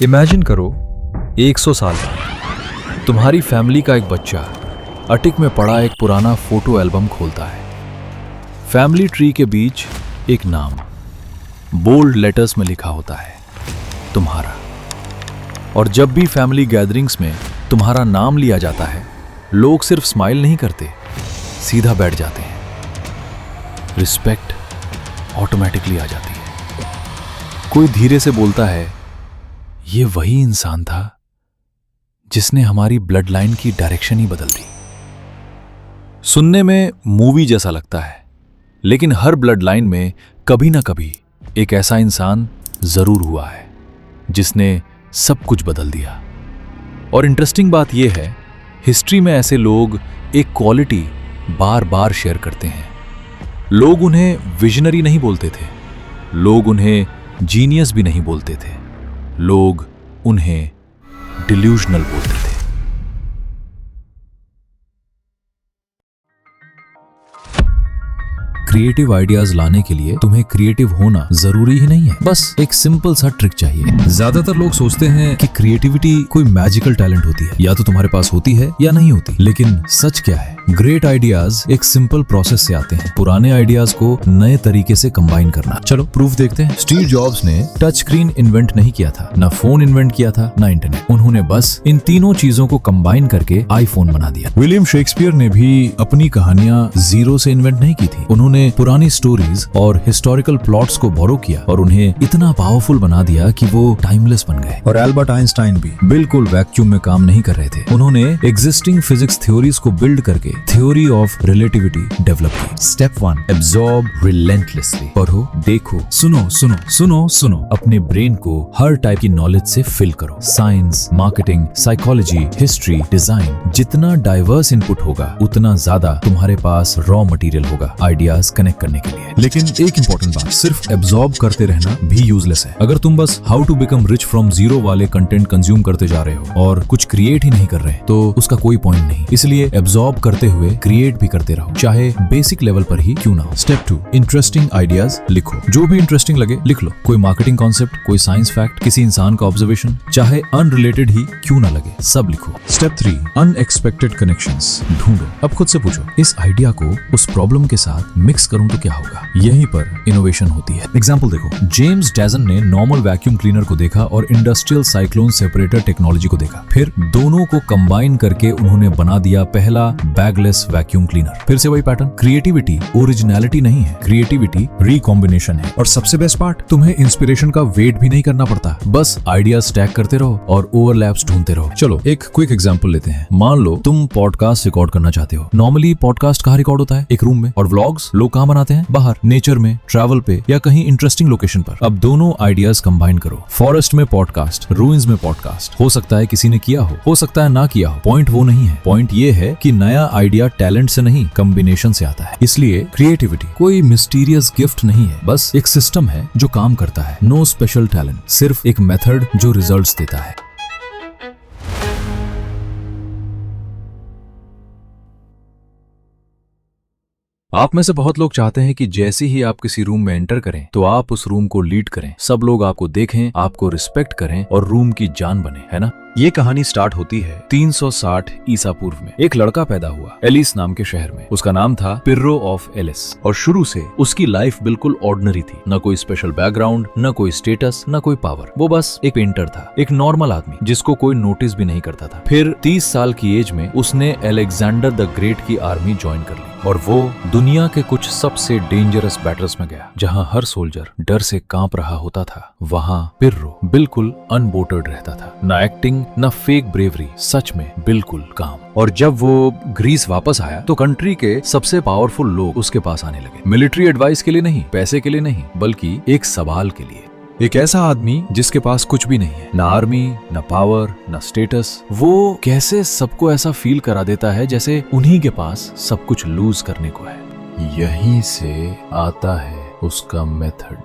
Imagine करो 100 साल बाद तुम्हारी फैमिली का एक बच्चा अटिक में पड़ा एक पुराना फोटो एल्बम खोलता है। फैमिली ट्री के बीच एक नाम बोल्ड लेटर्स में लिखा होता है, तुम्हारा। और जब भी फैमिली गैदरिंग्स में तुम्हारा नाम लिया जाता है, लोग सिर्फ स्माइल नहीं करते, सीधा बैठ जाते हैं। रिस्पेक्ट ऑटोमेटिकली आ जाती है। कोई धीरे से बोलता है, ये वही इंसान था जिसने हमारी ब्लड लाइन की डायरेक्शन ही बदल दी। सुनने में मूवी जैसा लगता है, लेकिन हर ब्लड लाइन में कभी ना कभी एक ऐसा इंसान जरूर हुआ है जिसने सब कुछ बदल दिया। और इंटरेस्टिंग बात यह है, हिस्ट्री में ऐसे लोग एक क्वालिटी बार बार शेयर करते हैं। लोग उन्हें विजनरी नहीं बोलते थे, लोग उन्हें जीनियस भी नहीं बोलते थे, लोग उन्हें डिल्यूजनल बोलते थे। क्रिएटिव आइडियाज लाने के लिए तुम्हें क्रिएटिव होना जरूरी ही नहीं है, बस एक सिंपल सा ट्रिक चाहिए। ज्यादातर लोग सोचते हैं कि क्रिएटिविटी कोई मैजिकल टैलेंट होती है, या तो तुम्हारे पास होती है या नहीं होती। लेकिन सच क्या है? ग्रेट आइडियाज एक सिंपल प्रोसेस से आते हैं, पुराने आइडियाज को नए तरीके से कंबाइन करना। चलो प्रूफ देखते हैं। स्टीव जॉब्स ने टच स्क्रीन इन्वेंट नहीं किया था, ना फोन इन्वेंट किया था, ना इंटरनेट। उन्होंने बस इन तीनों चीजों को कंबाइन करके आईफोन बना दिया। विलियम शेक्सपियर ने भी अपनी कहानियां जीरो से इन्वेंट नहीं की थी। उन्होंने पुरानी स्टोरीज और हिस्टोरिकल प्लॉट्स को बोरो किया और उन्हें इतना पावरफुल बना दिया कि वो टाइमलेस बन गए। और एल्बर्ट आइंस्टाइन भी बिल्कुल वैक्यूम में काम नहीं कर रहे थे। उन्होंने एग्जिस्टिंग फिजिक्स थ्योरीज को बिल्ड करके थ्योरी ऑफ रिलेटिविटी डेवलप की। Step 1, absorb relentlessly. पढ़ो, देखो, सुनो सुनो सुनो सुनो। अपने ब्रेन को हर टाइप की नॉलेज से फिल करो। Science, marketing, psychology, history, design. जितना डाइवर्स इनपुट होगा, उतना ज्यादा तुम्हारे पास रॉ मटेरियल होगा आइडियाज कनेक्ट करने के लिए। लेकिन एक इंपॉर्टेंट बात, सिर्फ एब्जॉर्ब करते रहना भी यूजलेस है। अगर तुम बस how to become rich from zero वाले कंटेंट कंज्यूम करते जा रहे हो और कुछ क्रिएट ही नहीं कर रहे, तो उसका कोई पॉइंट नहीं। इसलिए एब्जॉर्ब करते हुए क्रिएट भी करते रहो, चाहे बेसिक लेवल पर ही क्यों ना हो। स्टेप 2, इंटरेस्टिंग आइडियाज लिखो। जो भी इंटरेस्टिंग लगे लिख लो। कोई मार्केटिंग कॉन्सेप्ट, कोई साइंस फैक्ट, किसी इंसान का ऑब्जर्वेशन, चाहे अनरिलेटेड ही क्यों ना लगे, सब लिखो। स्टेप 3, अनएक्सपेक्टेड कनेक्शंस ढूंढो। अब खुद से पूछो, इस आइडिया को उस प्रॉब्लम के साथ मिक्स करूं तो क्या होगा? यहीं पर इनोवेशन होती है। एग्जांपल देखो, जेम्स डैजन ने नॉर्मल वैक्यूम क्लीनर को देखा और इंडस्ट्रियल साइक्लोन सेपरेटर टेक्नोलॉजी को देखा। फिर दोनों को कंबाइन करके उन्होंने बना दिया पहला बैगलेस वैक्यूम क्लीनर। फिर से वही पैटर्न। क्रिएटिविटी ओरिजिनलिटी नहीं है, क्रिएटिविटी रिकॉम्बिनेशन है। और सबसे बेस्ट पार्ट, तुम्हें इंस्पिरेशन का वेट भी नहीं करना पड़ता, बस आइडिया स्टैक करते रहो और ओवरलैप्स ढूंढते रहो। चलो एक क्विक एग्जांपल लेते हैं। मान लो तुम पॉडकास्ट रिकॉर्ड करना चाहते हो। नॉर्मली पॉडकास्ट कहाँ रिकॉर्ड होता है? एक रूम में। और व्लॉग्स लोग कहाँ बनाते हैं? बाहर, नेचर में, ट्रैवल पे, या कहीं इंटरेस्टिंग लोकेशन पर। अब दोनों आइडियाज कंबाइन करो। फॉरेस्ट में पॉडकास्ट, रूइंस में पॉडकास्ट। हो सकता है किसी ने किया हो सकता है ना किया हो। पॉइंट वो नहीं है, पॉइंट ये है कि नया आइडिया टैलेंट से नहीं, कॉम्बिनेशन से आता है। इसलिए क्रिएटिविटी कोई मिस्टीरियस गिफ्ट नहीं है, बस एक सिस्टम है जो काम करता है। नो स्पेशल टैलेंट, सिर्फ एक मेथड जो रिजल्ट्स देता है। आप में से बहुत लोग चाहते हैं कि जैसे ही आप किसी रूम में एंटर करें तो आप उस रूम को लीड करें, सब लोग आपको देखें, आपको रिस्पेक्ट करें और रूम की जान बने, है ना? ये कहानी स्टार्ट होती है 360 ईसा पूर्व में। एक लड़का पैदा हुआ एलिस नाम के शहर में। उसका नाम था पिर्रो ऑफ एलिस और शुरू से उसकी लाइफ बिल्कुल ऑर्डिनरी थी। न कोई स्पेशल बैकग्राउंड, न कोई स्टेटस, न कोई पावर। वो बस एक पेंटर था, एक नॉर्मल आदमी जिसको कोई नोटिस भी नहीं करता था। फिर 30 साल की एज में उसने अलेक्जेंडर द ग्रेट की आर्मी ज्वाइन कर ली और वो दुनिया के कुछ सबसे डेंजरस बैटल्स में गया, जहां हर सोल्जर डर से कांप रहा होता था। वहां पिर्रो बिल्कुल अनबोटर्ड रहता था, ना एक्टिंग ना फेक ब्रेवरी, सच में बिल्कुल काम। और जब वो ग्रीस वापस आया तो कंट्री के सबसे पावरफुल लोग उसके पास आने लगे। मिलिट्री एडवाइस के लिए नहीं, पैसे के लिए नहीं, बल्कि एक सवाल के लिए। एक ऐसा आदमी जिसके पास कुछ भी नहीं है, ना आर्मी, ना पावर, ना स्टेटस, वो कैसे सबको ऐसा फील करा देता है जैसे उन्हीं के पास सब कुछ लूज करने को है। यहीं से आता है उसका मेथड,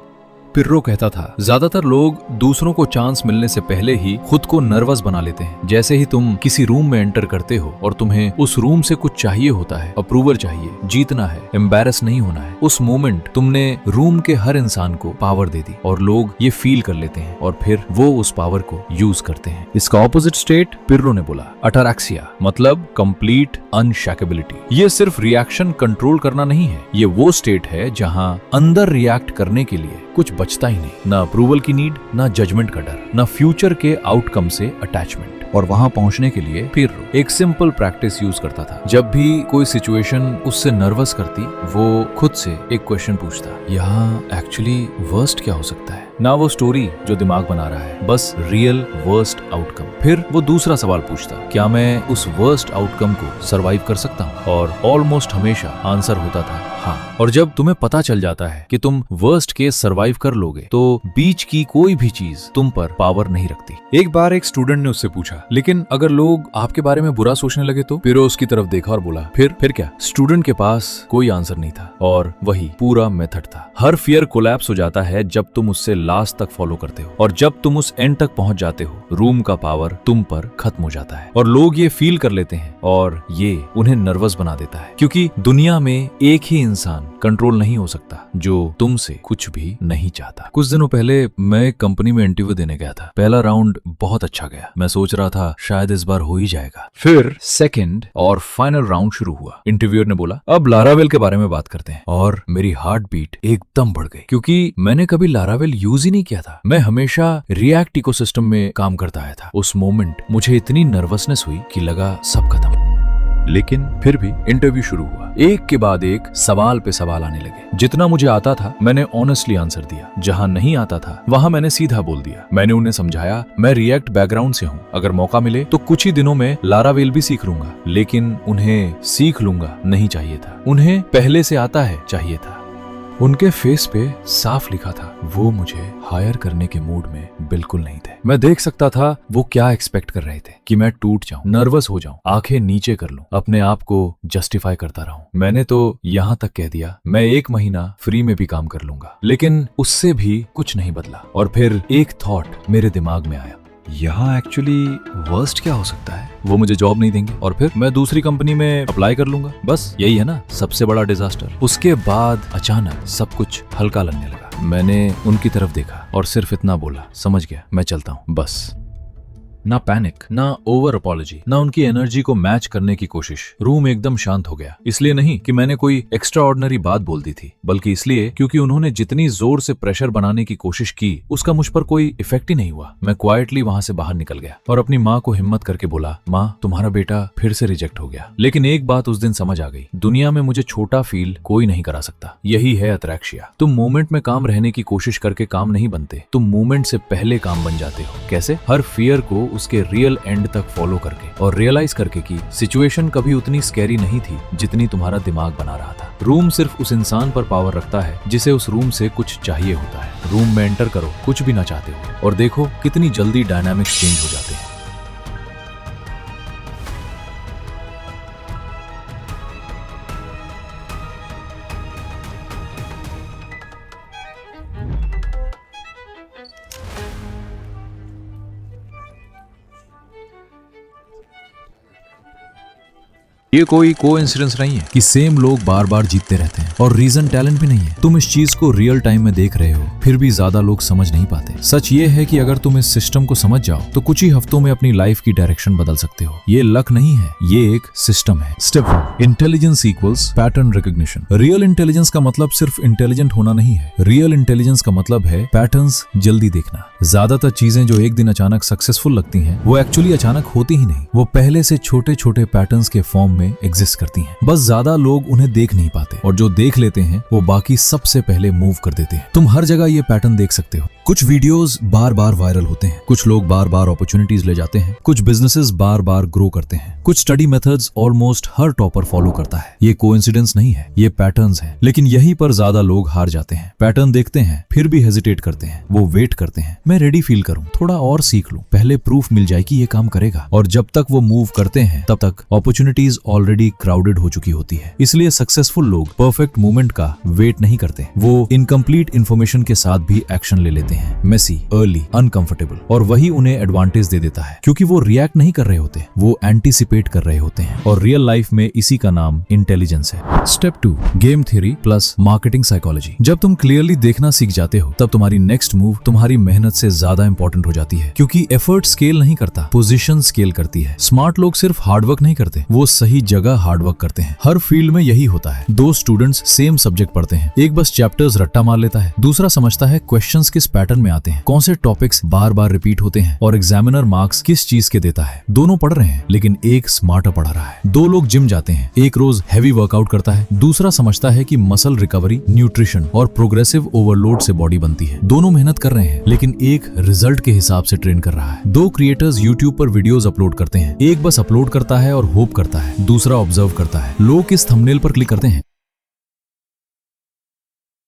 पिर्रो कहता था, ज्यादातर लोग दूसरों को चांस मिलने से पहले ही खुद को नर्वस बना लेते हैं। जैसे ही तुम किसी रूम में एंटर करते हो और तुम्हें उस रूम से कुछ चाहिए होता है, अप्रूवल चाहिए, जीतना है, एम्बैरस नहीं होना है, उस मोमेंट तुमने रूम के हर इंसान को पावर दे दी और लोग ये फील कर लेते हैं और फिर वो उस पावर को यूज करते हैं। इसका ऑपोजिट स्टेट पिर्रो ने बोला, अटारैक्सिया, मतलब कंप्लीट अनशैकेबिलिटी। ये सिर्फ रिएक्शन कंट्रोल करना नहीं है, ये वो स्टेट है जहां अंदर रिएक्ट करने के लिए कुछ बचता ही नहीं, ना अप्रूवल की नीड, ना जजमेंट का डर, ना फ्यूचर के आउटकम से अटैचमेंट। और वहां पहुंचने के लिए पिर्रो एक सिंपल प्रैक्टिस यूज करता था। जब भी कोई सिचुएशन उससे नर्वस करती, वो खुद से एक क्वेश्चन पूछता, यहाँ एक्चुअली वर्स्ट क्या हो सकता है? ना वो स्टोरी जो दिमाग बना रहा है, बस रियल वर्स्ट आउटकम। फिर वो दूसरा सवाल पूछता, क्या मैं उस वर्स्ट आउटकम को सरवाइव कर सकता हूँ? और ऑलमोस्ट हमेशा आंसर होता था हाँ। और जब तुम्हें पता चल जाता है कि तुम वर्स्ट केस सरवाइव कर लोगे, तो बीच की कोई भी चीज तुम पर पावर नहीं रखती। एक बार एक स्टूडेंट ने उससे पूछा, लेकिन अगर लोग आपके बारे में बुरा सोचने लगे तो? पिर्रो उसकी तरफ देखा और बोला, फिर क्या? स्टूडेंट के पास कोई आंसर नहीं था और वही पूरा मेथड था। हर फियर कोलैप्स हो जाता है जब तुम उससे लास्ट तक फॉलो करते हो, और जब तुम उस एंड तक पहुंच जाते हो, रूम का पावर तुम पर खत्म हो जाता है। और लोग ये फील कर लेते हैं और ये उन्हें नर्वस बना देता है, क्योंकि दुनिया में एक ही इंसान कंट्रोल नहीं हो सकता जो तुमसे कुछ भी नहीं चाहता। कुछ दिनों पहले मैं एक कंपनी में इंटरव्यू देने गया था। पहला राउंड बहुत अच्छा गया। मैं सोच रहा था शायद इस बार हो ही जाएगा। फिर सेकंड और फाइनल राउंड शुरू हुआ। इंटरव्यूअर ने बोला, अब लारावेल के बारे में बात करते हैं। और मेरी हार्ट बीट एकदम बढ़ गई, क्योंकि मैंने कभी लारावेल यूज ही नहीं किया था। मैं हमेशा रिएक्ट इकोसिस्टम में काम करता आया था। उस मोमेंट मुझे इतनी नर्वसनेस हुई कि लगा सब खत्म। लेकिन फिर भी इंटरव्यू शुरू हुआ। एक के बाद एक सवाल पे सवाल आने लगे। जितना मुझे आता था मैंने ऑनेस्टली आंसर दिया, जहां नहीं आता था वहां मैंने सीधा बोल दिया। मैंने उन्हें समझाया, मैं रिएक्ट बैकग्राउंड से हूं, अगर मौका मिले तो कुछ ही दिनों में लारावेल भी सीख लूंगा। लेकिन उन्हें सीख लूंगा नहीं चाहिए था, उन्हें पहले से आता है चाहिए था। उनके फेस पे साफ लिखा था, वो मुझे हायर करने के मूड में बिल्कुल नहीं थे। मैं देख सकता था वो क्या एक्सपेक्ट कर रहे थे, कि मैं टूट जाऊं, नर्वस हो जाऊं, आंखें नीचे कर लूं, अपने आप को जस्टिफाई करता रहूं। मैंने तो यहां तक कह दिया, मैं 1 महीना फ्री में भी काम कर लूंगा। लेकिन उससे भी कुछ नहीं बदला। और फिर एक थॉट मेरे दिमाग में आया, यहाँ एक्चुअली वर्स्ट क्या हो सकता है? वो मुझे जॉब नहीं देंगे और फिर मैं दूसरी कंपनी में अप्लाई कर लूंगा। बस यही है ना सबसे बड़ा डिजास्टर। उसके बाद अचानक सब कुछ हल्का लगने लगा। मैंने उनकी तरफ देखा और सिर्फ इतना बोला, समझ गया, मैं चलता हूँ। बस ना पैनिक, ना ओवर अपॉलॉजी, ना उनकी एनर्जी को मैच करने की कोशिश। रूम एकदम शांत हो गया। इसलिए नहीं कि मैंने कोई एक्स्ट्रा ऑर्डिनरी बात बोल दी थी, बल्कि इसलिए क्योंकि उन्होंने जितनी जोर से प्रेशर बनाने की कोशिश की, उसका मुझ पर कोई इफेक्ट ही नहीं हुआ। मैं क्वाइटली वहां से बाहर निकल गया और अपनी माँ को हिम्मत करके बोला, माँ तुम्हारा बेटा फिर से रिजेक्ट हो गया। लेकिन एक बात उस दिन समझ आ गई, दुनिया में मुझे छोटा फील कोई नहीं करा सकता। यही है अतरैक्शिया। तुम मोमेंट में काम रहने की कोशिश करके काम नहीं बनते, तुम मोमेंट से पहले काम बन जाते हो। कैसे? हर फियर को उसके रियल एंड तक फॉलो करके और रियलाइज करके कि सिचुएशन कभी उतनी स्कैरी नहीं थी जितनी तुम्हारा दिमाग बना रहा था। रूम सिर्फ उस इंसान पर पावर रखता है जिसे उस रूम से कुछ चाहिए होता है। रूम में एंटर करो कुछ भी ना चाहते हो और देखो कितनी जल्दी डायनामिक्स चेंज हो जाते हैं। ये कोई कोइंसिडेंस नहीं है कि सेम लोग बार बार जीतते रहते हैं और रीजन टैलेंट भी नहीं है। तुम इस चीज को रियल टाइम में देख रहे हो, फिर भी ज्यादा लोग समझ नहीं पाते। सच ये है कि अगर तुम इस सिस्टम को समझ जाओ तो कुछ ही हफ्तों में अपनी लाइफ की डायरेक्शन बदल सकते हो। ये लक नहीं है, ये एक सिस्टम है। Step 1, intelligence equals pattern recognition. Real intelligence का मतलब सिर्फ इंटेलिजेंट होना नहीं है। रियल इंटेलिजेंस का मतलब है पैटर्न्स जल्दी देखना। ज्यादातर चीजें जो एक दिन अचानक सक्सेसफुल लगती हैं, वो एक्चुअली अचानक होती ही नहीं। वो पहले से छोटे छोटे पैटर्न्स के फॉर्म में एग्जिस्ट करती हैं। बस ज्यादा लोग उन्हें देख नहीं पाते और जो देख लेते हैं वो बाकी सबसे पहले मूव कर देते हैं। तुम हर जगह ये पैटर्न देख सकते हो। कुछ वीडियोस बार बार वायरल होते हैं, कुछ लोग बार बार अपॉर्चुनिटीज ले जाते हैं, कुछ बिजनेसेस बार बार ग्रो करते हैं, कुछ स्टडी मेथड्स ऑलमोस्ट हर टॉपर फॉलो करता है। ये कोइंसिडेंस नहीं है, ये पैटर्न्स हैं। लेकिन यहीं पर ज्यादा लोग हार जाते हैं। पैटर्न देखते हैं, फिर भी हेजिटेट करते हैं, वो वेट करते हैं, मैं रेडी फील करूं, थोड़ा और सीख लूं, पहले प्रूफ मिल जाए कि ये काम करेगा। और जब तक वो मूव करते हैं तब तक अपॉर्चुनिटीज ऑलरेडी क्राउडेड हो चुकी होती है। इसलिए सक्सेसफुल लोग परफेक्ट मूवमेंट का वेट नहीं करते, वो इनकम्प्लीट इन्फॉर्मेशन के साथ भी एक्शन ले लेते हैं, मेसी, अर्ली, अनकंफर्टेबल, और वही उन्हें एडवांटेज दे देता है, क्योंकि वो रिएक्ट नहीं कर रहे होते, वो एंटीसिपेट कर रहे होते हैं। और रियल लाइफ में इसी का नाम इंटेलिजेंस है। Step 2, game theory plus marketing psychology. जब तुम क्लियरली देखना सीख जाते हो तब तुम्हारी नेक्स्ट मूव तुम्हारी मेहनत से ज्यादा इंपॉर्टेंट हो जाती है, क्योंकि एफर्ट स्केल नहीं करता, पोजीशन स्केल करती है। स्मार्ट लोग सिर्फ हार्डवर्क नहीं करते, वो सही जगह हार्डवर्क करते हैं। हर फील्ड में यही होता है। दो स्टूडेंट्स सेम सब्जेक्ट पढ़ते हैं, एक बस चैप्टर्स रट्टा मार लेता है, दूसरा समझता है क्वेश्चंस किस पैटर्न में आते हैं, कौन से टॉपिक्स बार बार रिपीट होते हैं, और एग्जामिनर मार्क्स किस चीज के देता है। दोनों पढ़ रहे हैं लेकिन एक स्मार्टर पढ़ा रहा है। दो लोग जिम जाते हैं, एक रोज हैवी वर्कआउट करता है, दूसरा समझता है कि मसल रिकवरी, न्यूट्रिशन और प्रोग्रेसिव ओवरलोड से बॉडी बनती है। दोनों मेहनत कर रहे हैं लेकिन एक रिजल्ट के हिसाब से ट्रेन कर रहा है। दो क्रिएटर्स यूट्यूब पर वीडियोस अपलोड करते हैं, एक बस अपलोड करता है और होप करता है, दूसरा ऑब्जर्व करता है। लोग किस थंबनेल पर क्लिक करते हैं,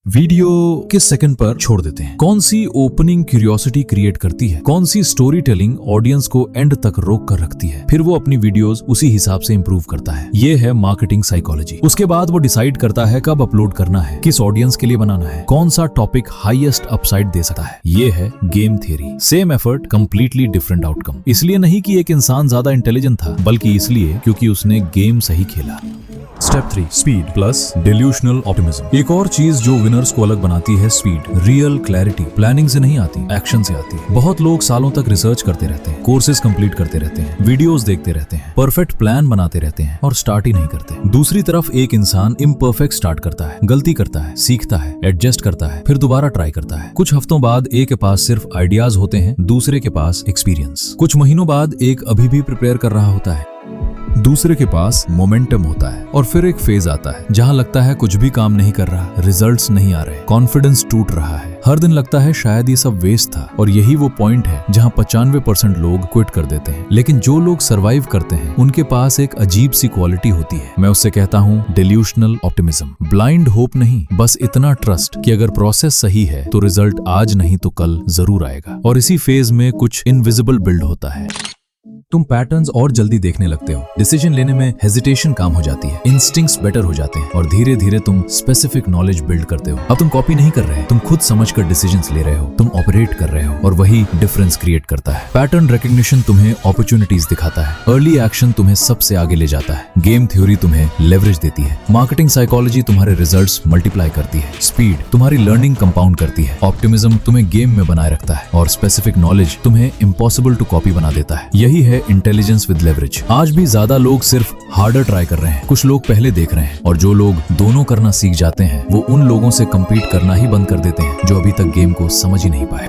वीडियो किस सेकंड पर छोड़ देते हैं, कौन सी ओपनिंग क्यूरियोसिटी क्रिएट करती है, कौन सी स्टोरी टेलिंग ऑडियंस को एंड तक रोक कर रखती है, फिर वो अपनी वीडियोस उसी हिसाब से इंप्रूव करता है। ये है मार्केटिंग साइकोलॉजी। उसके बाद वो डिसाइड करता है कब अपलोड करना है, किस ऑडियंस के लिए बनाना है, कौन सा टॉपिक हाईएस्ट अपसाइड दे सकता है। ये है game theory. Same effort, completely different outcome. इसलिए नहीं कि एक इंसान ज्यादा इंटेलिजेंट था, बल्कि इसलिए क्योंकि उसने गेम सही खेला। Step 3, speed plus delusional optimism. एक और चीज जो विनर्स को अलग बनाती है स्पीड। रियल क्लैरिटी प्लानिंग से नहीं आती, एक्शन से आती है। बहुत लोग सालों तक रिसर्च करते रहते हैं, कोर्सेज कंप्लीट करते रहते हैं, वीडियोस देखते रहते हैं, परफेक्ट प्लान बनाते रहते हैं और स्टार्ट ही नहीं करते। दूसरी तरफ एक इंसान इम्परफेक्ट स्टार्ट करता है, गलती करता है, सीखता है, एडजस्ट करता है, फिर दोबारा ट्राई करता है। कुछ हफ्तों बाद एक के पास सिर्फ आइडियाज होते हैं, दूसरे के पास एक्सपीरियंस। कुछ महीनों बाद एक अभी भी प्रिपेयर कर रहा होता है, दूसरे के पास मोमेंटम होता है। और फिर एक फेज आता है जहां लगता है कुछ भी काम नहीं कर रहा, रिजल्ट्स नहीं आ रहे, कॉन्फिडेंस टूट रहा है, हर दिन लगता है शायद ये सब वेस्ट था। और यही वो पॉइंट है जहां 95% लोग क्विट कर देते हैं। लेकिन जो लोग सरवाइव करते हैं उनके पास एक अजीब सी क्वालिटी होती है। मैं उससे कहता हूँ डिल्यूशनल ऑप्टिमिज्म। ब्लाइंड होप नहीं, बस इतना ट्रस्ट कि अगर प्रोसेस सही है तो रिजल्ट आज नहीं तो कल जरूर आएगा। और इसी फेज में कुछ इनविजिबल बिल्ड होता है। तुम पैटर्न्स और जल्दी देखने लगते हो, डिसीजन लेने में हेजिटेशन काम हो जाती है, इंस्टिंक्ट्स बेटर हो जाते हैं और धीरे धीरे तुम स्पेसिफिक नॉलेज बिल्ड करते हो। अब तुम कॉपी नहीं कर रहे, तुम खुद समझकर डिसीजंस ले रहे हो, तुम ऑपरेट कर रहे हो, और वही डिफरेंस क्रिएट करता है। पैटर्न रिकग्निशन तुम्हें अपॉर्चुनिटीज दिखाता है, अर्ली एक्शन तुम्हें सबसे आगे ले जाता है, गेम थ्योरी तुम्हें लेवरेज देती है, मार्केटिंग साइकोलॉजी तुम्हारे रिजल्ट्स मल्टीप्लाई करती है, स्पीड तुम्हारी लर्निंग कंपाउंड करती है, ऑप्टिमिज्म तुम्हें गेम में बनाए रखता है, और स्पेसिफिक नॉलेज तुम्हें इम्पॉसिबल टू कॉपी बना देता है। यही है इंटेलिजेंस विद लेवरेज। आज भी ज्यादा लोग सिर्फ हार्डर ट्राई कर रहे हैं, कुछ लोग पहले देख रहे हैं, और जो लोग दोनों करना सीख जाते हैं वो उन लोगों से compete करना ही बंद कर देते हैं जो अभी तक गेम को समझ ही नहीं पाए।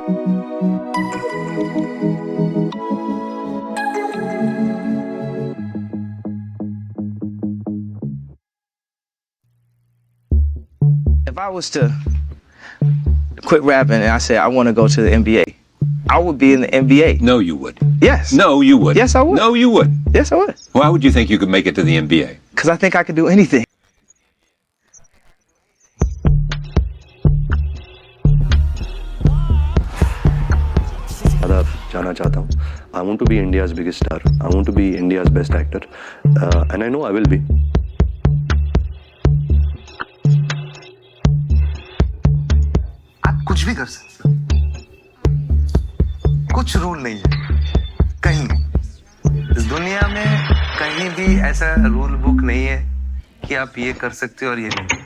If I was to quit rapping and I said I want to go to the NBA, I would be in the NBA. No, you would. Yes. No, you would. Yes, I would. No, you would. Yes, I would. Why would you think you could make it to the NBA? Because I think I could do anything. जाना चाहता हूँ. I want to be India's biggest star. I want to be India's best actor, and I know I will be. आप कुछ भी कर सकते हो, कुछ रूल नहीं है कहीं इस दुनिया में, कहीं भी ऐसा रूल बुक नहीं है कि आप ये कर सकते हो और ये नहीं।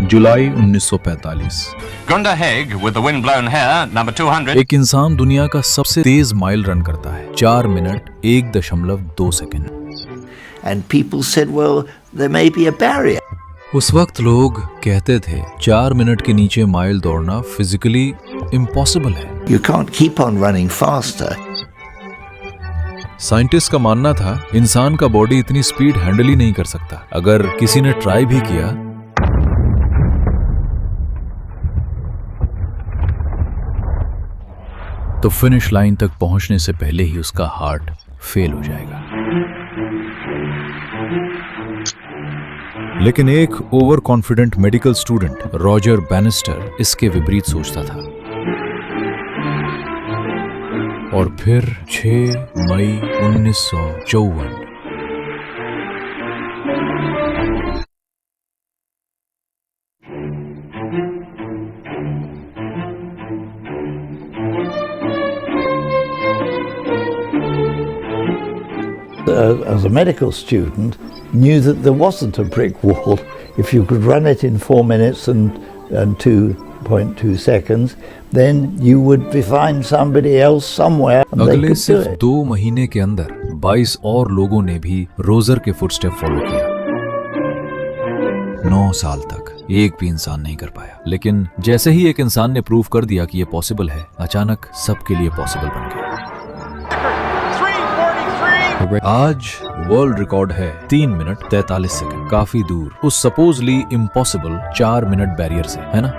जुलाई 1945। Gunda Haig with the wind-blown hair, number 200. एक इंसान दुनिया का सबसे तेज माइल रन करता है, 4 minute 1.2 second. And people said, well, there may be a barrier. उस वक्त लोग कहते थे 4 मिनट के नीचे माइल दौड़ना फिजिकली इम्पॉसिबल है। You can't keep on running faster. Scientist का मानना था इंसान का बॉडी इतनी स्पीड हैंडल ही नहीं कर सकता। अगर किसी ने ट्राई भी किया तो फिनिश लाइन तक पहुंचने से पहले ही उसका हार्ट फेल हो जाएगा। लेकिन एक over confident medical student Roger banister इसके विपरीत सोचता था। और फिर 6 मई 1954 as a medical student, knew that there wasn't a brick wall. If you could run it in 4 minutes and 2.2 seconds, then you would find somebody else somewhere and they अगले could do सिर्फ it. 2 महीने के अंदर 22 और लोगों ने भी Roger के फुटस्टेप फॉलो किया। 9 साल तक एक भी इंसान नहीं कर पाया, लेकिन जैसे ही एक इंसान ने प्रूव कर दिया कि ये पॉसिबल है, अचानक सबके लिए पॉसिबल बन गया। आज वर्ल्ड रिकॉर्ड है 3 मिनट 43 सेकंड, काफी दूर उस सपोजली इम्पॉसिबल 4 मिनट बैरियर से, है ना?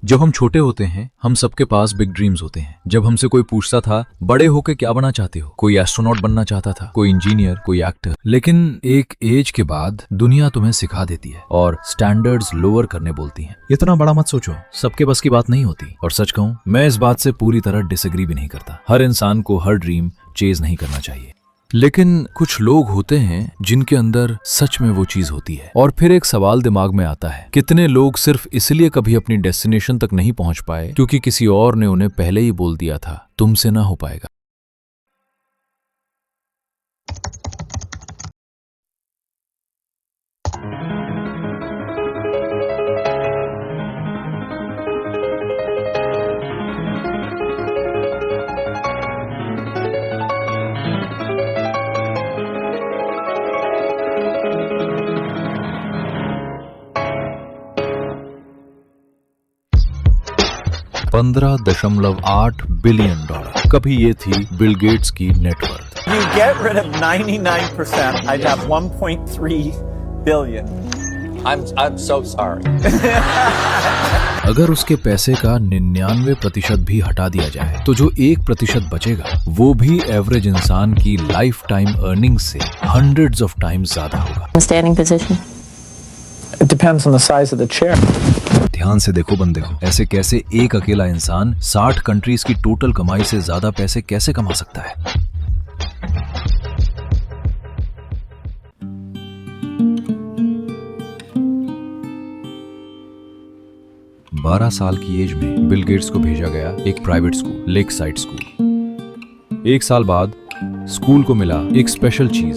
जब हम छोटे होते हैं हम सबके पास बिग ड्रीम्स होते हैं। जब हमसे कोई पूछता था बड़े होके क्या बनना चाहते हो, कोई एस्ट्रोनॉट बनना चाहता था, कोई इंजीनियर, कोई एक्टर। लेकिन एक एज के बाद दुनिया तुम्हें सिखा देती है और स्टैंडर्ड्स लोअर करने बोलती हैं। इतना बड़ा मत सोचो, सबके बस की बात नहीं होती। और सच कहूं, मैं इस बात से पूरी तरह डिसएग्री भी नहीं करता। हर इंसान को हर ड्रीम चेज नहीं करना चाहिए, लेकिन कुछ लोग होते हैं जिनके अंदर सच में वो चीज होती है। और फिर एक सवाल दिमाग में आता है, कितने लोग सिर्फ इसलिए कभी अपनी डेस्टिनेशन तक नहीं पहुंच पाए क्योंकि किसी और ने उन्हें पहले ही बोल दिया था तुमसे ना हो पाएगा। $15.8 बिलियन। कभी ये थी बिल गेट्स की net worth. You get rid of 99%, I'd have 1.3 billion. I'm so sorry. अगर उसके पैसे का 99% भी हटा दिया जाए तो जो 1% बचेगा वो भी एवरेज इंसान की लाइफ टाइम अर्निंग से हंड्रेड्स ऑफ टाइम्स ज्यादा होगा। Standing position. It depends on the size of the chair. ध्यान से देखो बंदे को, ऐसे कैसे एक अकेला इंसान 60 कंट्रीज की टोटल कमाई से ज्यादा पैसे कैसे कमा सकता है? बारह साल की एज में बिल गेट्स को भेजा गया एक private school, lake side school. 1 साल बाद स्कूल को मिला एक स्पेशल चीज।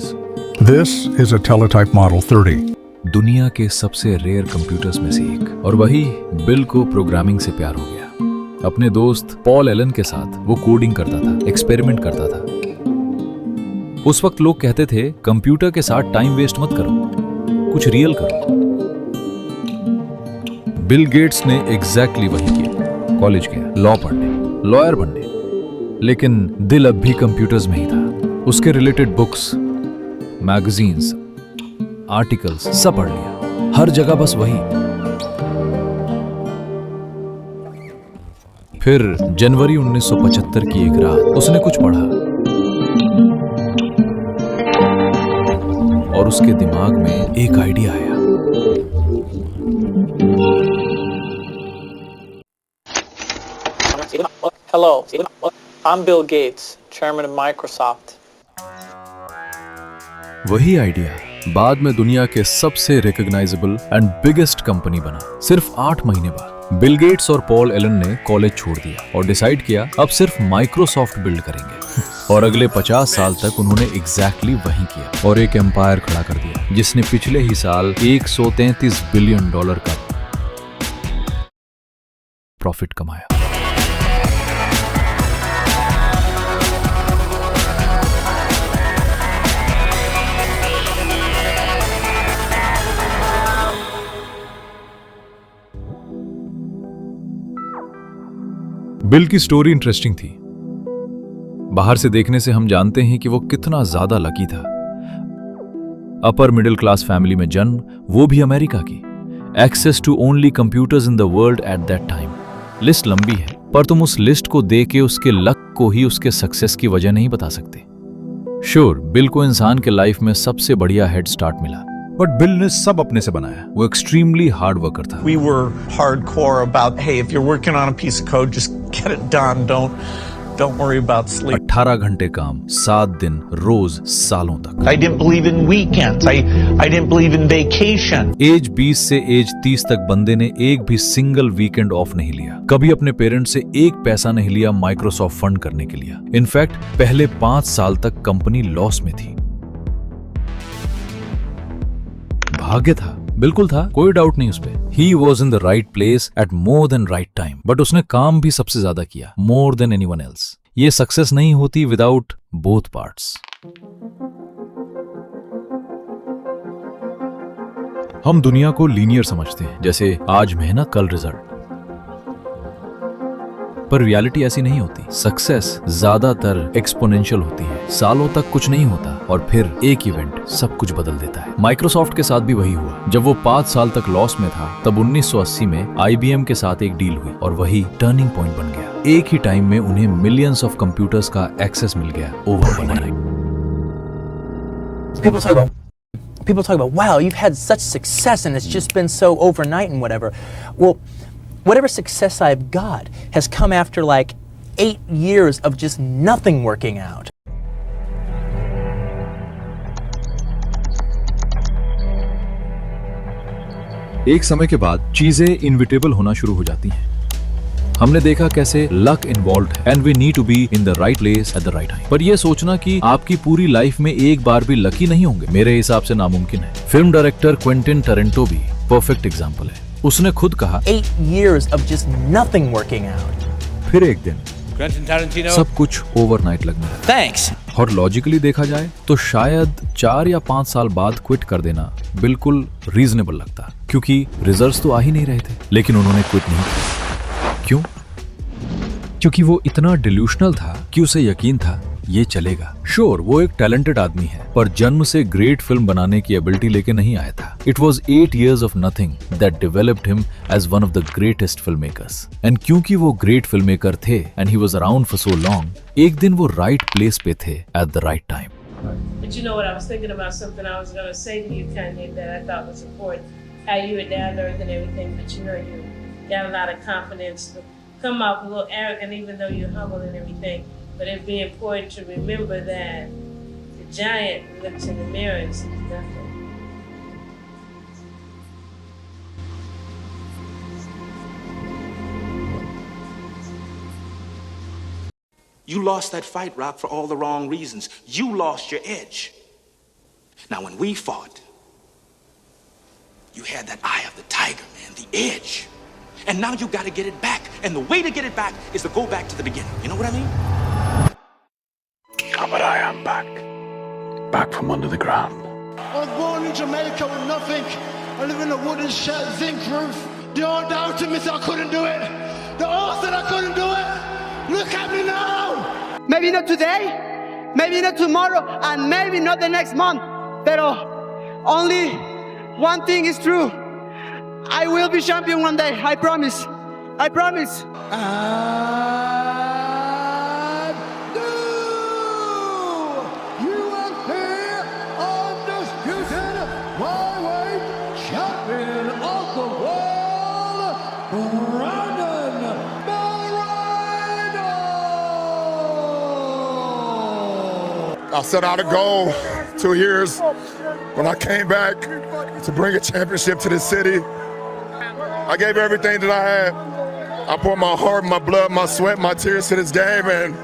This is a Teletype Model 30. दुनिया के सबसे रेयर कंप्यूटर्स में से एक। और वही बिल को प्रोग्रामिंग से प्यार हो गया। अपने दोस्त पॉल एलन के साथ वो कोडिंग करता था, एक्सपेरिमेंट करता था। उस वक्त लोग कहते थे कंप्यूटर के साथ टाइम वेस्ट मत करो, कुछ रियल करो। बिल गेट्स ने एग्जैक्टली वही किया। कॉलेज गया लॉ पढ़ने, लॉयर बनने, लेकिन दिल अब भी कंप्यूटर्स में ही था। उसके रिलेटेड बुक्स, मैगजीन्स, आर्टिकल्स सब पढ़ लिया, हर जगह बस वही। फिर जनवरी 1975 की एक रात उसने कुछ पढ़ा और उसके दिमाग में एक आइडिया आया। Hello, I'm Bill Gates, chairman of Microsoft. वही आइडिया बाद में दुनिया के सबसे रिकॉग्नाइजेबल एंड बिगेस्ट कंपनी बना। सिर्फ 8 महीने बाद बिल गेट्स और पॉल एलन ने कॉलेज छोड़ दिया और डिसाइड किया अब सिर्फ माइक्रोसॉफ्ट बिल्ड करेंगे। और अगले 50 साल तक उन्होंने एग्जैक्टली वही किया और एक एम्पायर खड़ा कर दिया जिसने पिछले ही साल $133 बिलियन का प्रॉफिट कमाया। बिल की स्टोरी इंटरेस्टिंग थी। बाहर से देखने से हम जानते हैं कि वो कितना ज्यादा लकी था। अपर मिडिल क्लास फैमिली में जन्म, वो भी अमेरिका की। Access to only computers in the world at that time. List लंबी है, पर तुम उस लिस्ट को देख के उसके लक को ही उसके सक्सेस की वजह नहीं बता सकते। श्योर, बिल को इंसान के लाइफ में सबसे बढ़िया हेड स्टार्ट मिला, बट बिल ने सब अपने से बनाया। वो एक्सट्रीमली हार्ड वर्कर था। We were hardcore about, hey, if you're working on a piece of code, just get it done. Don't worry about sleep. 18 घंटे काम, 7 दिन, रोज, सालों तक। I didn't believe in weekends. I didn't believe in vacation. Age 20 से as 30 तक बंदे ने एक भी सिंगल वीकेंड ऑफ नहीं लिया। कभी अपने पेरेंट्स से एक पैसा नहीं लिया माइक्रोसॉफ्ट फंड करने के लिए। इनफैक्ट पहले 5 साल तक कंपनी लॉस में थी। भाग्य था, बिल्कुल था, कोई डाउट नहीं उस पे। He was in the right place at more than right time. But उसने काम भी सबसे ज्यादा किया, more than anyone else. ये सक्सेस नहीं होती विदाउट बोथ पार्ट्स। हम दुनिया को लीनियर समझते हैं, जैसे आज मेहनत कल रिजल्ट, पर रियलिटी ऐसी नहीं होती। सक्सेस ज्यादातर एक्सपोनेंशियल होती है। सालों तक कुछ नहीं होता और फिर एक इवेंट सब कुछ बदल देता है। माइक्रोसॉफ्ट के साथ भी वही हुआ। जब वो 5 साल तक लॉस में था, तब 1980 में IBM के साथ एक डील हुई और वही टर्निंग पॉइंट बन गया। एक ही टाइम में उन्हें मिलियंस ऑफ कंप्यूटर्स का एक्सेस मिल गया overnight. People talk about, wow, you've had such success and it's just been so overnight and whatever. Well, whatever success I've got has come after like 8 years of just nothing working out. एक समय के बाद चीजें inevitable होना शुरू हो जाती हैं। हमने देखा कैसे लक इन्वॉल्व्ड है and we need to be in the right place at the right time. पर यह सोचना कि आपकी पूरी लाइफ में एक बार भी लकी नहीं होंगे, मेरे हिसाब से नामुमकिन है। फिल्म डायरेक्टर क्विंटिन टैरेंटो भी परफेक्ट एग्जांपल है। उसने खुद कहा 8 years of just nothing working out. फिर एक दिन सब कुछ ओवरनाइट लगने लगा। Thanks. और लॉजिकली देखा जाए तो शायद 4 या 5 साल बाद क्विट कर देना बिल्कुल रीजनेबल लगता, क्योंकि रिजल्ट्स तो आ ही नहीं रहे थे। लेकिन उन्होंने क्विट नहीं किया। क्यों? क्योंकि वो इतना डिल्यूशनल था कि उसे यकीन था ये चलेगा। श्योर, वो एक टैलेंटेड आदमी है, पर जन्म से ग्रेट फिल्म बनाने की एबिलिटी लेके नहीं आया था। It was 8 years of nothing that developed him as one of the greatest film makers. And क्योंकि वो ग्रेट फिल्म मेकर थे and he was around for so long, एक दिन वो राइट प्लेस पे थे at the right time. But you know what, I was thinking about something I was going to say to you, Kanye, that I thought was important. How you were down to earth and everything, but you know you got a lot of confidence. Come off a little arrogant, even though you're humble and everything. But it'd be important to remember that the giant looks in the mirror and sees nothing. You lost that fight, Rock, for all the wrong reasons. You lost your edge. Now, when we fought, you had that eye of the tiger, man, the edge. And now you got to get it back. And the way to get it back is to go back to the beginning. You know what I mean? But I am back. Back from under the ground. I was born in Jamaica with nothing. I live in a wooden shed, zinc roof. They all doubted me, so I couldn't do it. They all said I couldn't do it. Look at me now. Maybe not today, maybe not tomorrow, and maybe not the next month. Pero only one thing is true. I will be champion one day. I promise. I promise. I set out a goal 2 years when I came back to bring a championship to this city. I gave everything that I had. I poured my heart, my blood, my sweat, my tears to this game, and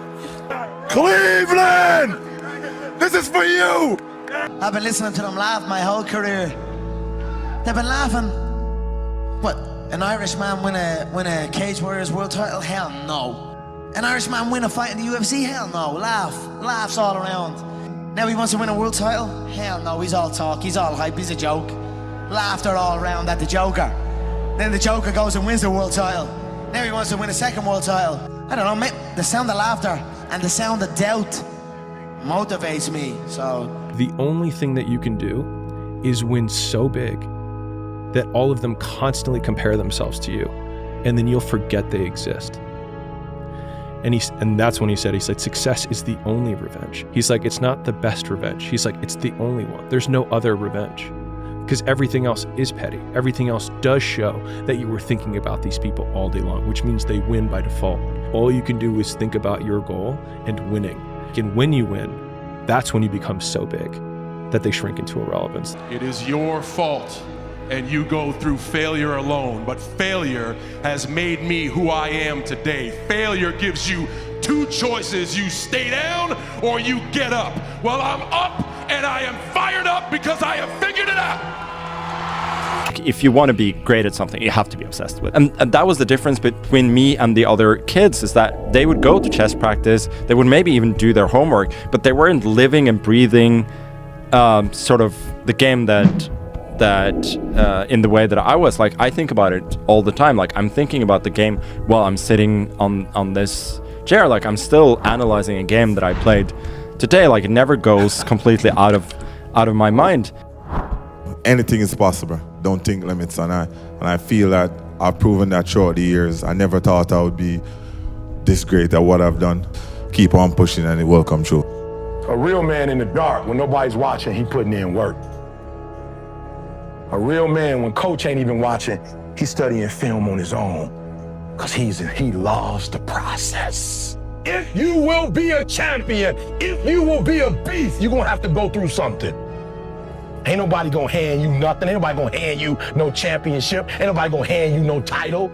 Cleveland, this is for you. I've been listening to them laugh my whole career. They've been laughing. What? An Irishman win a Cage Warriors world title? Hell no. An Irishman win a fight in the UFC? Hell no. Laughs all around. Now he wants to win a world title? Hell no. He's all talk. He's all hype. He's a joke. Laughter all around at the Joker. Then the Joker goes and wins the world title. Now he wants to win a second world title. I don't know, the sound of laughter and the sound of doubt motivates me, so. The only thing that you can do is win so big that all of them constantly compare themselves to you, and then you'll forget they exist. And that's when he said, success is the only revenge. He's like, it's not the best revenge. He's like, it's the only one. There's no other revenge. Because everything else is petty. Everything else does show that you were thinking about these people all day long, which means they win by default. All you can do is think about your goal and winning. And when you win, that's when you become so big that they shrink into irrelevance. It is your fault, and you go through failure alone, but failure has made me who I am today. Failure gives you two choices. You stay down or you get up. Well, I'm up, and I am fired up because I have figured it out. If you want to be great at something, you have to be obsessed with it. And that was the difference between me and the other kids, is that they would go to chess practice, they would maybe even do their homework, but they weren't living and breathing sort of the game that in the way that I was. Like, I think about it all the time. Like, I'm thinking about the game while I'm sitting on this chair. Like, I'm still analyzing a game that I played today. Like, it never goes completely out of my mind. Anything is possible. Don't think limits, and I feel that I've proven that throughout the years. I never thought I would be this great at what I've done. Keep on pushing and it will come true. A real man in the dark, when nobody's watching, he putting in work. A real man, when coach ain't even watching, he's studying film on his own, because he loves the process. If you will be a champion, if you will be a beast, you're gonna have to go through something. Ain't nobody gonna hand you nothing. Ain't nobody gonna hand you no championship. Ain't nobody gonna hand you no title.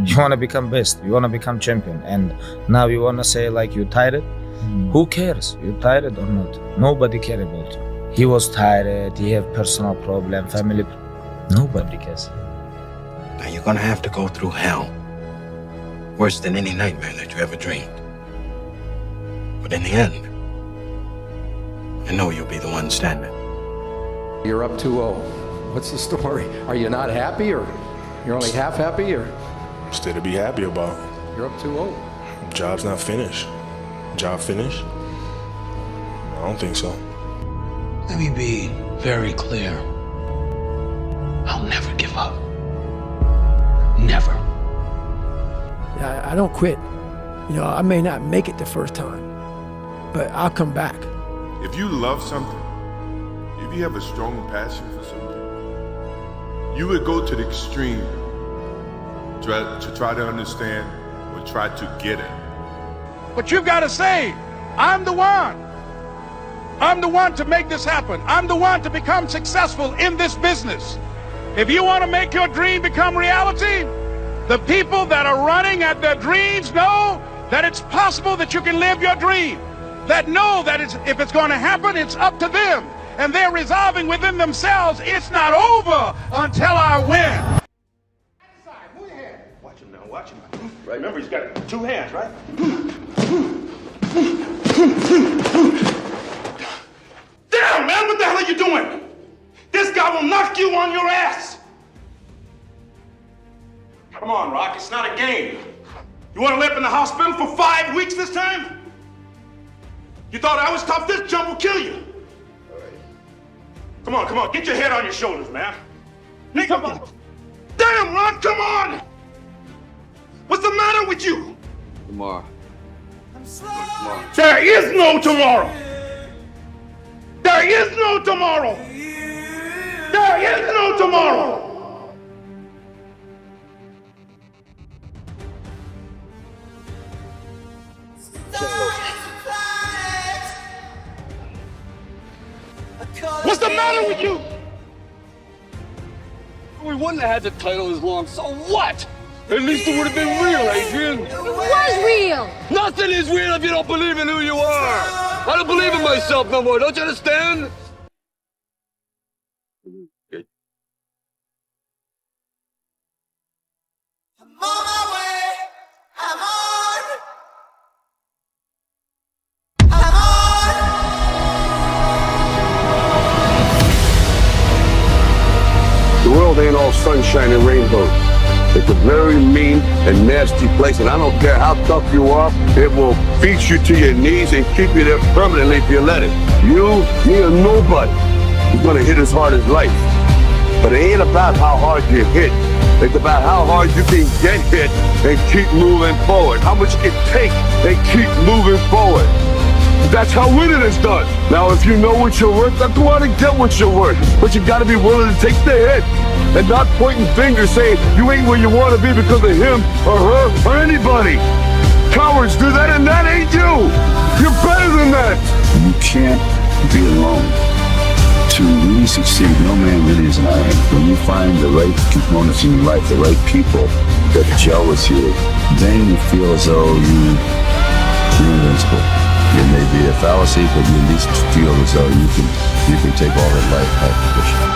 You wanna become best, you wanna become champion, and now you wanna say like you tired? Who cares? You tired or not? Nobody cares about you. He was tired, he have personal problem, family. Nobody cares. Now you're gonna have to go through hell. Worse than any nightmare that you ever dreamed. But in the end, I know you'll be the one standing. You're up 2-0. What's the story? Are you not happy, or you're only half happy, or? Still to be happy about. You're up 2-0. Job's not finished. Job finished? I don't think so. Let me be very clear. I'll never give up. Never. I don't quit. You know, I may not make it the first time, but I'll come back. If you love something, if you have a strong passion for something, you would go to the extreme to try to understand or try to get it. But you've got to say, I'm the one. I'm the one to make this happen. I'm the one to become successful in this business. If you want to make your dream become reality, the people that are running at their dreams know that it's possible that you can live your dream. That know that if it's going to happen, it's up to them. And they're resolving within themselves, it's not over until I win. Watch him now, watch him. Right, remember he's got two hands, right? Damn, man, what the hell are you doing? This guy will knock you on your ass. Come on, Rock, it's not a game. You want to live in the hospital for 5 weeks this time? You thought I was tough? This jump will kill you. Come on, get your head on your shoulders, man. Nick, come on. Damn, Rock, come on! What's the matter with you? Tomorrow. There is no tomorrow. There is no tomorrow. There is no tomorrow. What's the matter with you? We wouldn't have had the title as long, so what? At least it would have been real, Adrian. It was real. Nothing is real if you don't believe in who you are. I don't believe in myself no more, don't you understand? The world ain't all sunshine and rainbows. It's a very mean, and nasty place. And I don't care how tough you are, it will beat you to your knees and keep you there permanently if you let it. You, me, or nobody is going to hit as hard as life. But it ain't about how hard you hit. It's about how hard you can get hit and keep moving forward. How much you can take and keep moving forward. That's how winning is done. Now, if you know what you're worth, then go out and get what you're worth. But you got to be willing to take the hit and not pointing fingers saying you ain't where you want to be because of him or her or anybody. Cowards do that, and that ain't you. You're better than that. You can't be alone. To really succeed, no man really is an island. When you find the right components in your life, the right people that gel with you, then you feel as though you're invincible. It may be a fallacy, but you at least feel as though you can take all that life out of position.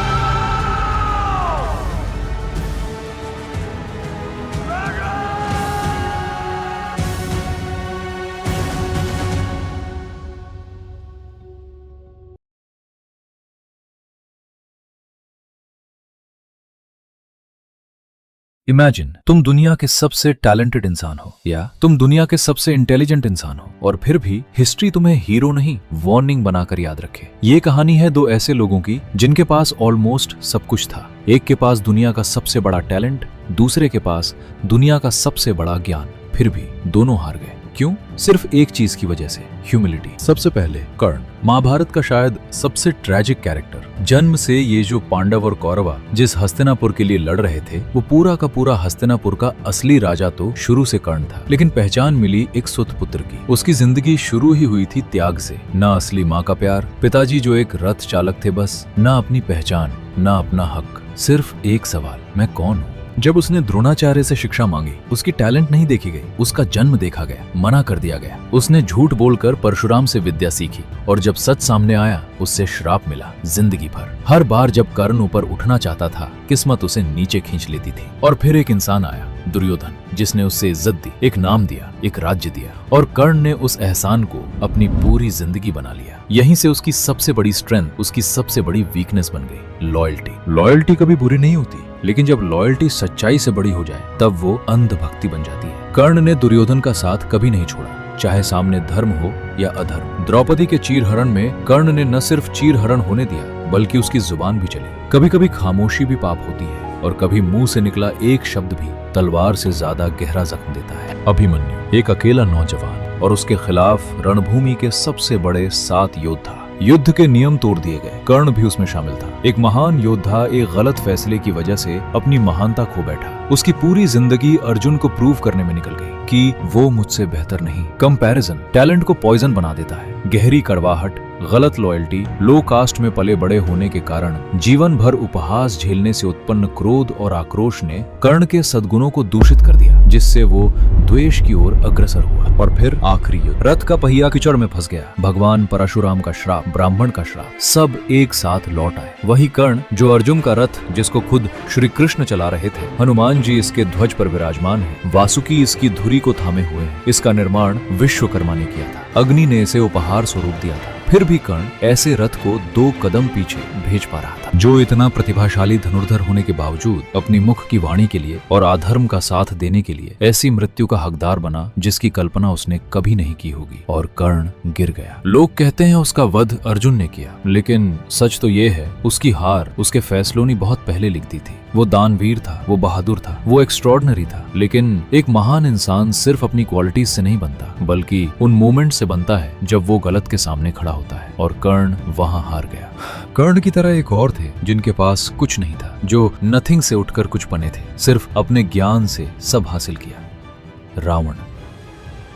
Imagine तुम दुनिया के सबसे talented इंसान हो या तुम दुनिया के सबसे इंटेलिजेंट इंसान हो और फिर भी हिस्ट्री तुम्हें हीरो नहीं वार्निंग बनाकर याद रखे। ये कहानी है दो ऐसे लोगों की जिनके पास ऑलमोस्ट सब कुछ था। एक के पास दुनिया का सबसे बड़ा टैलेंट, दूसरे के पास दुनिया का सबसे बड़ा ज्ञान। फिर भी दोनों हार गए। क्यों? सिर्फ एक चीज की वजह से, ह्यूमिलिटी। सबसे पहले कर्ण, महाभारत का शायद सबसे ट्रैजिक कैरेक्टर। जन्म से ये जो पांडव और कौरवा जिस हस्तिनापुर के लिए लड़ रहे थे, वो पूरा का पूरा हस्तिनापुर का असली राजा तो शुरू से कर्ण था, लेकिन पहचान मिली एक सुत पुत्र की। उसकी जिंदगी शुरू ही हुई थी त्याग से। ना असली माँ का प्यार, पिताजी जो एक रथ चालक थे बस, ना अपनी पहचान, ना अपना हक, सिर्फ एक सवाल, मैं कौन हूँ। जब उसने द्रोणाचार्य से शिक्षा मांगी, उसकी टैलेंट नहीं देखी गई, उसका जन्म देखा गया, मना कर दिया गया। उसने झूठ बोलकर परशुराम से विद्या सीखी और जब सच सामने आया, उससे श्राप मिला जिंदगी भर। हर बार जब कर्ण ऊपर उठना चाहता था, किस्मत उसे नीचे खींच लेती थी। और फिर एक इंसान आया, दुर्योधन, जिसने उससे इज्जत दी, एक नाम दिया, एक राज्य दिया, और कर्ण ने उस एहसान को अपनी पूरी जिंदगी बना लिया। यहीं से उसकी सबसे बड़ी स्ट्रेंथ, उसकी सबसे बड़ी वीकनेस बन गई, लॉयल्टी। लॉयल्टी कभी बुरी नहीं होती, लेकिन जब लॉयल्टी सच्चाई से बड़ी हो जाए, तब वो अंधभक्ति बन जाती है। कर्ण ने दुर्योधन का साथ कभी नहीं छोड़ा, चाहे सामने धर्म हो या अधर्म। द्रौपदी के चीरहरण में कर्ण ने न सिर्फ चीरहरण होने दिया, बल्कि उसकी जुबान भी चली। कभी कभी खामोशी भी पाप होती है, और कभी मुंह से निकला एक शब्द भी तलवार से ज्यादा गहरा जख्म देता है। अभिमन्यु, एक अकेला नौजवान, और उसके खिलाफ रणभूमि के सबसे बड़े 7 योद्धा। युद्ध के नियम तोड़ दिए गए, कर्ण भी उसमें शामिल था। एक महान योद्धा एक गलत फैसले की वजह से अपनी महानता खो बैठा। उसकी पूरी जिंदगी अर्जुन को प्रूव करने में निकल गई कि वो मुझसे बेहतर नहीं। कंपैरिजन टैलेंट को पॉइजन बना देता है। गहरी कड़वाहट, गलत लॉयल्टी, लो कास्ट में पले बड़े होने के कारण जीवन भर उपहास झेलने से उत्पन्न क्रोध और आक्रोश ने कर्ण के सद्गुणों को दूषित कर दिया, जिससे वो द्वेष की ओर अग्रसर हुआ। और फिर आखिरी युद्ध, रथ का पहिया कीचड़ में फंस गया। भगवान परशुराम का श्राप, ब्राह्मण का श्राप, सब एक साथ लौट आए। वही कर्ण जो अर्जुन का रथ, जिसको खुद श्री कृष्ण चला रहे थे, हनुमान जी इसके ध्वज पर विराजमान है, वासुकी इसकी धुरी को थामे हुए हैं। इसका निर्माण विश्वकर्मा ने किया था, अग्नि ने इसे उपहार स्वरूप दिया था। फिर भी कर्ण ऐसे रथ को 2 कदम पीछे भेज पा रहा था, जो इतना प्रतिभाशाली धनुर्धर होने के बावजूद अपनी मुख की वाणी के लिए और अधर्म का साथ देने के लिए ऐसी मृत्यु का हकदार बना जिसकी कल्पना उसने कभी नहीं की होगी। और कर्ण गिर गया। लोग कहते हैं उसका वध अर्जुन ने किया, लेकिन सच तो ये है उसकी हार उसके फैसलों ने बहुत पहले लिख दी थी। वो दानवीर था, वो बहादुर था, वो एक्स्ट्रॉर्डिनरी था, लेकिन एक महान इंसान सिर्फ अपनी क्वालिटीज से नहीं बनता, बल्कि उन मोमेंट से बनता है जब वो गलत के सामने खड़ा होता है। और कर्ण वहां हार गया। कर्ण की तरह एक और थे जिनके पास कुछ नहीं था, जो नथिंग से उठकर कुछ बने थे, सिर्फ अपने ज्ञान से सब हासिल किया। रावण,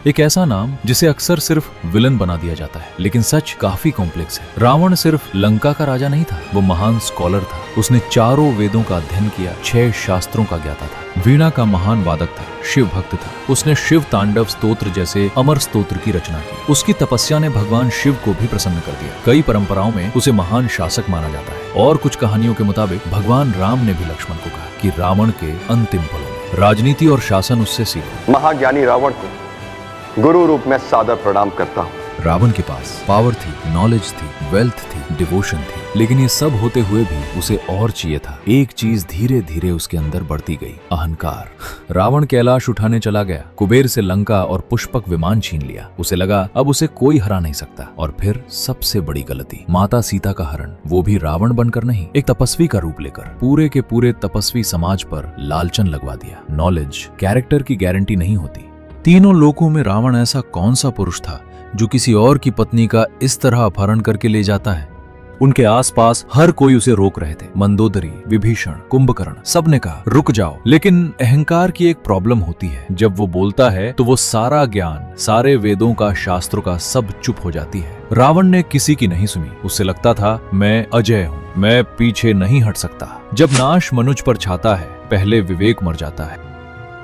एक ऐसा नाम जिसे अक्सर सिर्फ विलन बना दिया जाता है, लेकिन सच काफी कॉम्प्लेक्स है। रावण सिर्फ लंका का राजा नहीं था, वो महान स्कॉलर था। उसने 4 वेदों का अध्ययन किया, 6 शास्त्रों का ज्ञाता था, वीणा का महान वादक था, शिव भक्त था। उसने शिव तांडव स्तोत्र जैसे अमर स्तोत्र की रचना की। उसकी तपस्या ने भगवान शिव को भी प्रसन्न कर दिया। कई परंपराओं में उसे महान शासक माना जाता है, और कुछ कहानियों के मुताबिक भगवान राम ने भी लक्ष्मण को कहा कि रावण के अंतिम पलों में राजनीति और शासन उससे सीखो। महाज्ञानी रावण को गुरु रूप में सादर प्रणाम करता हूँ। रावण के पास पावर थी, नॉलेज थी, वेल्थ थी, डिवोशन थी, लेकिन ये सब होते हुए भी उसे और चाहिए था। एक चीज धीरे धीरे उसके अंदर बढ़ती गई, अहंकार। रावण कैलाश उठाने चला गया, कुबेर से लंका और पुष्पक विमान छीन लिया। उसे लगा अब उसे कोई हरा नहीं सकता। और फिर सबसे बड़ी गलती, माता सीता का हरण, वो भी रावण बनकर नहीं, एक तपस्वी का रूप लेकर। पूरे के पूरे तपस्वी समाज पर लालचन लगवा दिया। नॉलेज, कैरेक्टर की गारंटी नहीं होती। तीनों लोकों में रावण ऐसा कौन सा पुरुष था जो किसी और की पत्नी का इस तरह अपहरण करके ले जाता है? उनके आसपास हर कोई उसे रोक रहे थे। मंदोदरी, विभीषण, कुंभकर्ण, सबने कहा रुक जाओ। लेकिन अहंकार की एक प्रॉब्लम होती है, जब वो बोलता है तो वो सारा ज्ञान, सारे वेदों का, शास्त्रों का सब चुप हो जाती है। रावण ने किसी की नहीं सुनी। उससे लगता था मैं अजय हूँ, मैं पीछे नहीं हट सकता। जब नाश मनुज पर छाता है, पहले विवेक मर जाता है।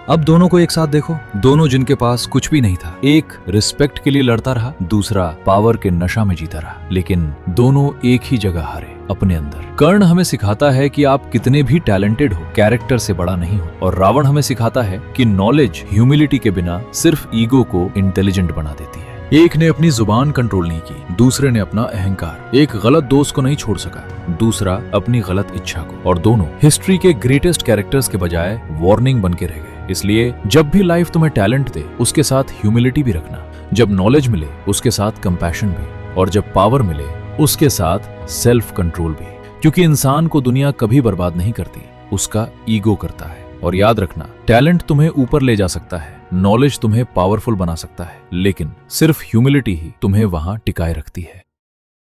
अब दोनों को एक साथ देखो, दोनों जिनके पास कुछ भी नहीं था। एक रिस्पेक्ट के लिए लड़ता रहा, दूसरा पावर के नशा में जीता रहा, लेकिन दोनों एक ही जगह हारे, अपने अंदर। कर्ण हमें सिखाता है कि आप कितने भी टैलेंटेड हो, कैरेक्टर से बड़ा नहीं हो। और रावण हमें सिखाता है कि नॉलेज ह्यूमिलिटी के बिना सिर्फ ईगो को इंटेलिजेंट बना देती है। एक ने अपनी जुबान कंट्रोल नहीं की, दूसरे ने अपना अहंकार। एक गलत दोस्त को नहीं छोड़ सका, दूसरा अपनी गलत इच्छा को। और दोनों हिस्ट्री के ग्रेटेस्ट कैरेक्टर्स के बजाय वार्निंग बन के रह गए। इसलिए जब भी लाइफ तुम्हें टैलेंट दे, उसके साथ ह्यूमिलिटी भी रखना। जब नॉलेज मिले, उसके साथ कंपैशन भी। और जब पावर मिले, उसके साथ सेल्फ कंट्रोल भी। क्योंकि इंसान को दुनिया कभी बर्बाद नहीं करती, उसका ईगो करता है। और याद रखना, टैलेंट तुम्हें ऊपर ले जा सकता है, नॉलेज तुम्हें पावरफुल बना सकता है, लेकिन सिर्फ ह्यूमिलिटी ही तुम्हें वहां टिकाए रखती है।